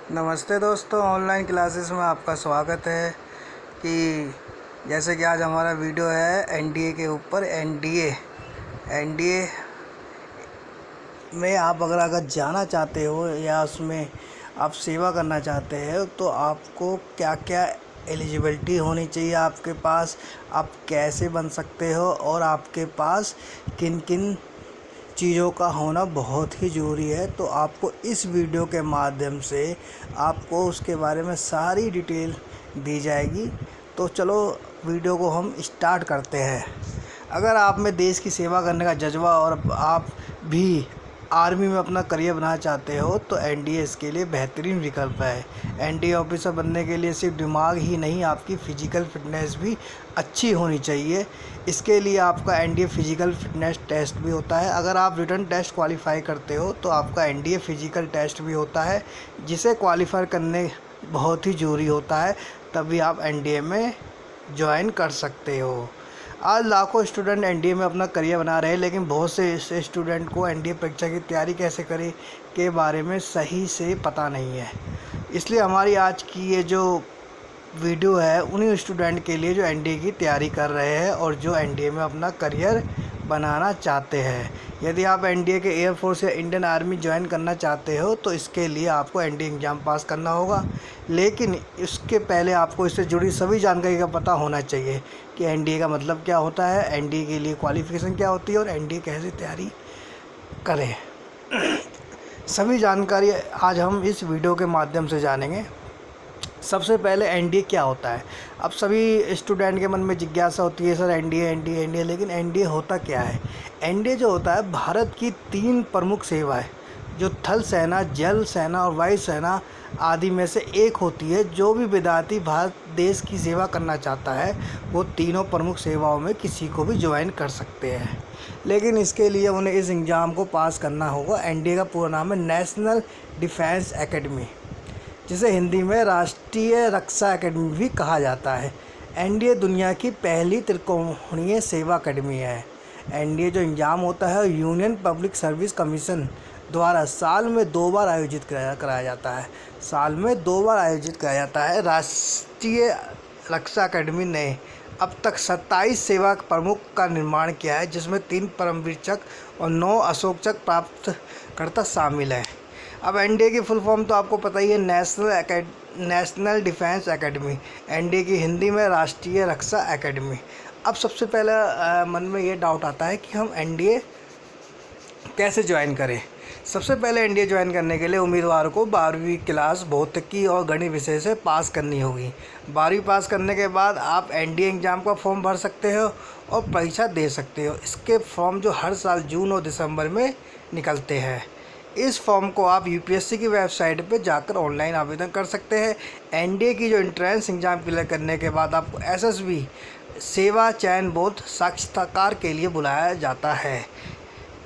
नमस्ते दोस्तों, online classes में आपका स्वागत है। कि जैसे कि आज हमारा वीडियो है एनडीए के ऊपर। एनडीए में आप अगर जाना चाहते हो या उसमें आप सेवा करना चाहते हो तो आपको क्या क्या एलिजिबिलिटी होनी चाहिए आपके पास, आप कैसे बन सकते हो और आपके पास किन किन चीज़ों का होना बहुत ही ज़रूरी है। तो आपको इस वीडियो के माध्यम से आपको उसके बारे में सारी डिटेल दी जाएगी। तो चलो वीडियो को हम स्टार्ट करते हैं। अगर आप में देश की सेवा करने का जज्बा और आप भी आर्मी में अपना करियर बनाना चाहते हो तो एनडीए इसके लिए बेहतरीन विकल्प है। एनडीए ऑफिसर बनने के लिए सिर्फ दिमाग ही नहीं, आपकी फ़िज़िकल फ़िटनेस भी अच्छी होनी चाहिए। इसके लिए आपका एनडीए फ़िज़िकल फ़िटनेस टेस्ट भी होता है। अगर आप रिटन टेस्ट क्वालिफाई करते हो तो आपका एनडीए फ़िज़िकल टेस्ट भी होता है, जिसे क्वालिफाई करने बहुत ही ज़रूरी होता है, तभी आप एनडीए में ज्वाइन कर सकते हो। आज लाखों स्टूडेंट एनडीए में अपना करियर बना रहे हैं, लेकिन बहुत से ऐसे स्टूडेंट को एनडीए परीक्षा की तैयारी कैसे करें के बारे में सही से पता नहीं है। इसलिए हमारी आज की ये जो वीडियो है उन्हीं स्टूडेंट के लिए जो एनडीए की तैयारी कर रहे हैं और जो एनडीए में अपना करियर बनाना चाहते हैं। यदि आप एनडीए के एयरफोर्स या इंडियन आर्मी ज्वाइन करना चाहते हो तो इसके लिए आपको एनडीए एग्ज़ाम पास करना होगा, लेकिन इसके पहले आपको इससे जुड़ी सभी जानकारी का पता होना चाहिए कि एनडीए का मतलब क्या होता है, एनडीए के लिए क्वालिफ़िकेशन क्या होती है और एनडीए कैसे तैयारी करें। सभी जानकारी आज हम इस वीडियो के माध्यम से जानेंगे। सबसे पहले एनडीए क्या होता है। अब सभी स्टूडेंट के मन में जिज्ञासा होती है, सर एनडीए एनडीए एनडीए, लेकिन एनडीए होता क्या है। एनडीए जो होता है भारत की 3 प्रमुख सेवाएं, जो थल सेना, जल सेना और वायु सेना आदि में से एक होती है। जो भी विद्यार्थी भारत देश की सेवा करना चाहता है वो तीनों प्रमुख सेवाओं में किसी को भी ज्वाइन कर सकते हैं, लेकिन इसके लिए उन्हें इस एग्ज़ाम को पास करना होगा। एनडीए का पूरा नाम है नेशनल डिफेंस एकेडमी, जिसे हिंदी में राष्ट्रीय रक्षा एकेडमी भी कहा जाता है। एनडीए दुनिया की पहली त्रिकोणीय सेवा अकेडमी है। एनडीए जो एग्ज़ाम होता है यूनियन पब्लिक सर्विस कमीशन द्वारा साल में 2 बार आयोजित कराया जाता है। साल में 2 बार आयोजित कराया जाता है। राष्ट्रीय रक्षा अकेडमी ने अब तक 27 सेवा प्रमुख का निर्माण किया है, जिसमें 3 परमवीर चक्र और 9 अशोक चक्र प्राप्तकर्ता शामिल हैं। अब एनडीए की फुल फॉर्म तो आपको पता ही है, नेशनल डिफेंस एकेडमी। एनडीए की हिंदी में राष्ट्रीय रक्षा एकेडमी। अब सबसे पहले मन में ये डाउट आता है कि हम एनडीए कैसे ज्वाइन करें। सबसे पहले एनडीए ज्वाइन करने के लिए उम्मीदवार को 12वीं क्लास भौतिकी और गणित विषय से पास करनी होगी। 12वीं पास करने के बाद आप एनडीए एग्ज़ाम का फॉर्म भर सकते हो और परीक्षा दे सकते हो। इसके फॉर्म जो हर साल जून और दिसंबर में निकलते हैं। इस फॉर्म को आप यूपीएससी की वेबसाइट पर जाकर ऑनलाइन आवेदन कर सकते हैं। एनडीए की जो एंट्रेंस एग्ज़ाम क्लियर करने के बाद आपको एसएसबी सेवा चयन बोर्ड साक्षात्कार के लिए बुलाया जाता है।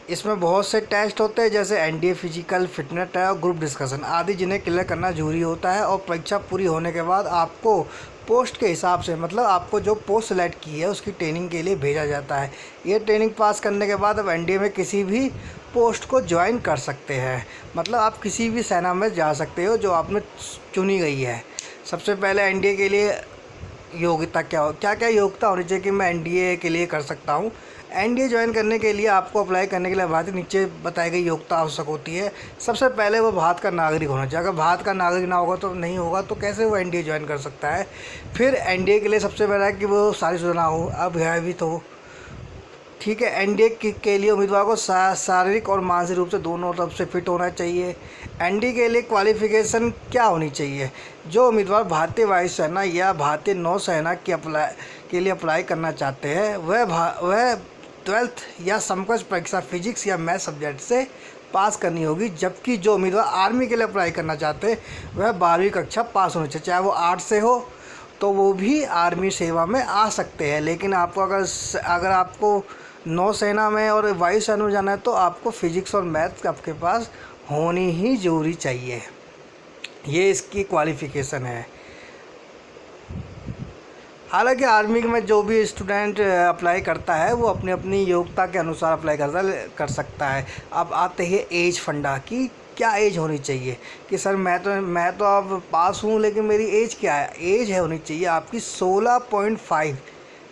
इसमें बहुत से टेस्ट होते हैं, जैसे एनडीए फिजिकल फिटनेस और ग्रुप डिस्कशन आदि, जिन्हें क्लियर करना जरूरी होता है। और परीक्षा पूरी होने के बाद आपको पोस्ट के हिसाब से, मतलब आपको जो पोस्ट सेलेक्ट की है उसकी ट्रेनिंग के लिए भेजा जाता है। ये ट्रेनिंग पास करने के बाद अब एनडीए में किसी भी पोस्ट को ज्वाइन कर सकते हैं, मतलब आप किसी भी सेना में जा सकते हो जो आप में चुनी गई है। सबसे पहले एनडीए के लिए योग्यता क्या क्या योग्यता होनी चाहिए कि मैं एनडीए के लिए कर सकता हूँ। एनडीए ज्वाइन करने के लिए आपको अप्लाई करने के लिए भारत नीचे बताई गई योग्यता आवश्यक होती है। सबसे पहले वो भारत का नागरिक होना चाहिए। अगर भारत का नागरिक ना होगा तो नहीं होगा, तो कैसे वो एनडीए ज्वाइन कर सकता है। फिर एनडीए के लिए सबसे पहला है कि वो शादीशुदा हो, अविवाहित हो। ठीक है। एनडीए के लिए उम्मीदवार को शारीरिक और मानसिक रूप से दोनों तरफ से फिट होना चाहिए। एनडीए के लिए क्वालिफ़िकेशन क्या होनी चाहिए। जो उम्मीदवार भारतीय वायुसेना या भारतीय नौसेना के लिए अप्लाई करना चाहते हैं वह 12th या समकक्ष परीक्षा फिजिक्स या मैथ सब्जेक्ट से पास करनी होगी। जबकि जो उम्मीदवार आर्मी के लिए अप्लाई करना चाहते हैं वह 12वीं कक्षा पास होनी चाहिए। चाहे वो आर्ट्स से हो तो वो भी आर्मी सेवा में आ सकते हैं, लेकिन आपको अगर आपको नौसेना में और वायुसेना में जाना है तो आपको फिजिक्स और मैथ आपके पास होनी ही ज़रूरी चाहिए। ये इसकी क्वालिफ़िकेशन है। हालांकि आर्मी में जो भी स्टूडेंट अप्लाई करता है वो अपनी अपनी योग्यता के अनुसार अप्लाई कर सकता है। अब आते हैं एज फंडा की क्या एज होनी चाहिए कि सर मैं तो अब पास हूँ लेकिन मेरी एज क्या है, एज है होनी चाहिए आपकी 16.5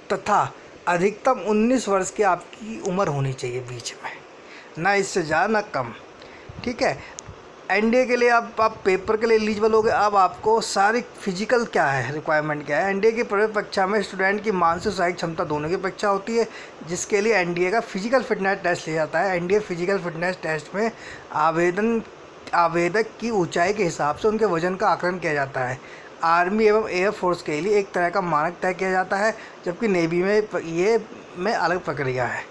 तथा अधिकतम 19 वर्ष की आपकी उम्र होनी चाहिए बीच में, ना इससे ज़्यादा ना कम। ठीक है। एनडीए के लिए आप पेपर के लिए एलिजिबल हो गए। अब आपको सारी फिजिकल क्या है, रिक्वायरमेंट क्या है। एनडीए की प्रवेश परीक्षा में स्टूडेंट की मानसिक शारीरिक क्षमता दोनों की परीक्षा होती है, जिसके लिए एनडीए का फिजिकल फिटनेस टेस्ट लिया जाता है। एनडीए फिजिकल फिटनेस टेस्ट में आवेदक की ऊंचाई के हिसाब से उनके वजन का आकलन किया जाता है। आर्मी एवं एयरफोर्स के लिए एक तरह का मानक तय किया जाता है, जबकि नेवी में अलग प्रक्रिया है।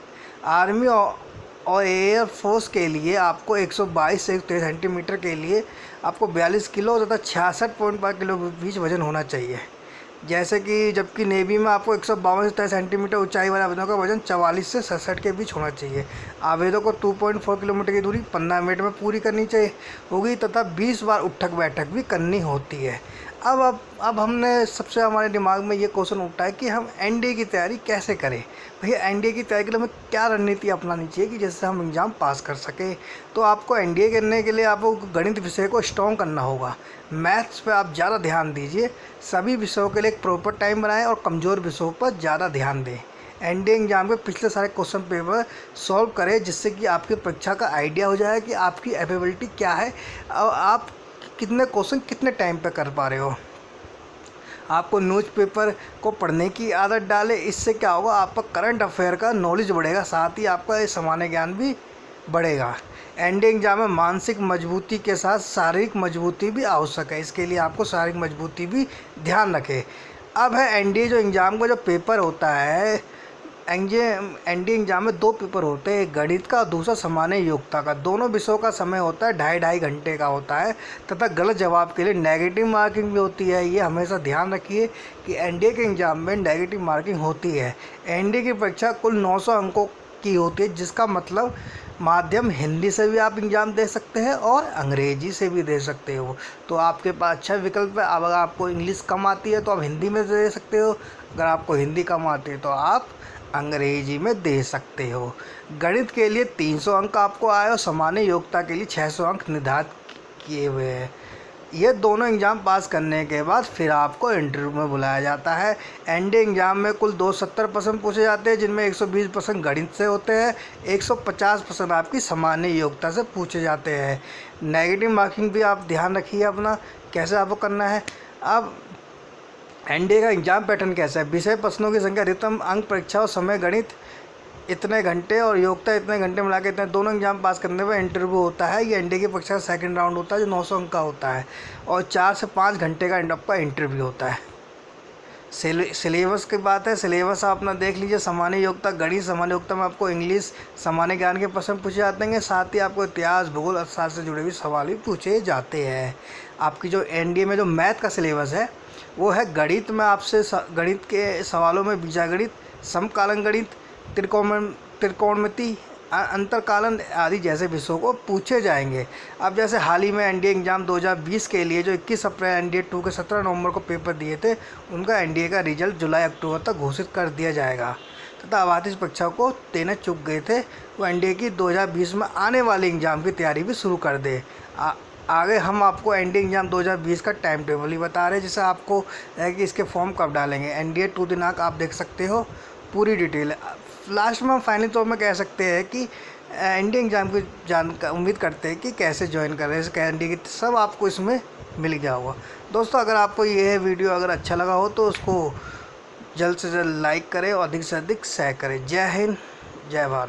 आर्मी और एयरफोर्स के लिए आपको 122 से 123 सेंटीमीटर के लिए आपको 42 किलो तथा 66.5 किलो के बीच वजन होना चाहिए, जैसे कि जबकि नेवी में आपको 152 से 23 सेंटीमीटर ऊंचाई वाले आवेदकों का वजन 44 से 67 के बीच होना चाहिए। आवेदकों को 2.4 किलोमीटर की दूरी 15 मिनट में पूरी करनी चाहिए होगी तथा 20 बार उठक बैठक भी करनी होती है। अब हमने सबसे हमारे दिमाग में ये क्वेश्चन उठा है कि हम एनडीए की तैयारी कैसे करें। भैया एनडीए की तैयारी के लिए हमें क्या रणनीति अपनानी चाहिए कि जिससे हम एग्ज़ाम पास कर सकें। तो आपको एनडीए करने के लिए आपको गणित विषय को स्ट्रॉन्ग करना होगा। मैथ्स पे आप ज़्यादा ध्यान दीजिए, सभी विषयों के लिए एक प्रॉपर टाइम बनाएं और कमज़ोर विषयों पर ज़्यादा ध्यान दें। एनडीए एग्ज़ाम के पिछले सारे क्वेश्चन पेपर सॉल्व करें, जिससे कि आपकी परीक्षा का आइडिया हो जाए कि आपकी एबिलिटी क्या है और आप कितने क्वेश्चन कितने टाइम पे कर पा रहे हो। आपको न्यूज़पेपर को पढ़ने की आदत डालें, इससे क्या होगा, आपका करंट अफेयर का नॉलेज बढ़ेगा, साथ ही आपका सामान्य ज्ञान भी बढ़ेगा। एनडीए एग्जाम में मानसिक मजबूती के साथ शारीरिक मजबूती भी आवश्यक है, इसके लिए आपको शारीरिक मजबूती भी ध्यान रखें। अब है एनडीए जो एग्ज़ाम का जो पेपर होता है, एनडीए एग्जाम में 2 पेपर होते हैं, एक गणित का और दूसरा सामान्य योग्यता का। दोनों विषयों का समय होता है 2.5 घंटे का होता है तथा गलत जवाब के लिए नेगेटिव मार्किंग भी होती है। ये हमेशा ध्यान रखिए कि एनडीए के एग्ज़ाम में नेगेटिव मार्किंग होती है। एनडीए की परीक्षा कुल 900 अंकों की होती है, जिसका मतलब माध्यम हिंदी से भी आप एग्ज़ाम दे सकते हैं और अंग्रेजी से भी दे सकते हो। तो आपके पास अच्छा विकल्प है। अब अगर आपको इंग्लिश कम आती है तो आप हिंदी में दे सकते हो, अगर आपको हिंदी कम आती है तो आप अंग्रेजी में दे सकते हो। गणित के लिए 300 अंक आपको आए और सामान्य योग्यता के लिए 600 अंक निर्धारित किए हुए हैं। ये दोनों एग्ज़ाम पास करने के बाद फिर आपको इंटरव्यू में बुलाया जाता है। एनडीए एग्ज़ाम में कुल 270% पूछे जाते हैं, जिनमें 120% गणित से होते हैं, 150% आपकी सामान्य योग्यता से पूछे जाते हैं। नेगेटिव मार्किंग भी आप ध्यान रखिए अपना कैसे आपको करना है। अब एनडीए का एग्ज़ाम पैटर्न कैसा है, विषय प्रश्नों की संख्या, अधिकतम अंक, परीक्षा और समय, गणित इतने घंटे और योग्यता इतने घंटे मिला के इतने, दोनों एग्जाम पास करने पर इंटरव्यू होता है। ये एनडीए की परीक्षा का सेकंड राउंड होता है जो 900 अंक का होता है और 4 से 5 घंटे का आपका इंटरव्यू होता है। सिलेबस की बात है, सिलेबस आप अपना देख लीजिए। सामान्य योग्यता गणित, सामान्य योग्यता में आपको इंग्लिश, सामान्य ज्ञान के प्रश्न पूछे जाते हैं, साथ ही आपको इतिहास, भूगोल, अर्थशास्त्र से जुड़े हुए सवाल भी पूछे जाते हैं। आपकी जो एनडीए में जो मैथ का सिलेबस है वो है, गणित में आपसे गणित के सवालों में बीजागणित, समकालन गणित, त्रिकोणमिति, अंतरकालन आदि जैसे विषयों को पूछे जाएंगे। अब जैसे हाल ही में एनडीए एग्ज़ाम 2020 के लिए जो 21 अप्रैल एनडीए 2 के 17 नवंबर को पेपर दिए थे, उनका एनडीए का रिजल्ट जुलाई-अक्टूबर तक घोषित कर दिया जाएगा तथा आवासीय परीक्षा को देने चूक गए थे वो एनडीए की 2020 में आने वाले एग्ज़ाम की तैयारी भी शुरू कर दे। आगे हम आपको एनडीए एग्ज़ाम 2020 का टाइम टेबल ही बता रहे हैं, जिससे आपको है कि इसके फॉर्म कब डालेंगे। एनडीए 2 दिनांक आप देख सकते हो, पूरी डिटेल। लास्ट में हम फाइनल तौर में कह सकते हैं कि एनडीए एग्ज़ाम की उम्मीद करते हैं कि कैसे ज्वाइन करें, एनडीए की सब आपको इसमें मिल गया होगा। दोस्तों अगर आपको ये वीडियो अगर अच्छा लगा हो तो उसको जल्द से जल्द लाइक करें और अधिक से अधिक शेयर करें। जय हिंद, जय भारत।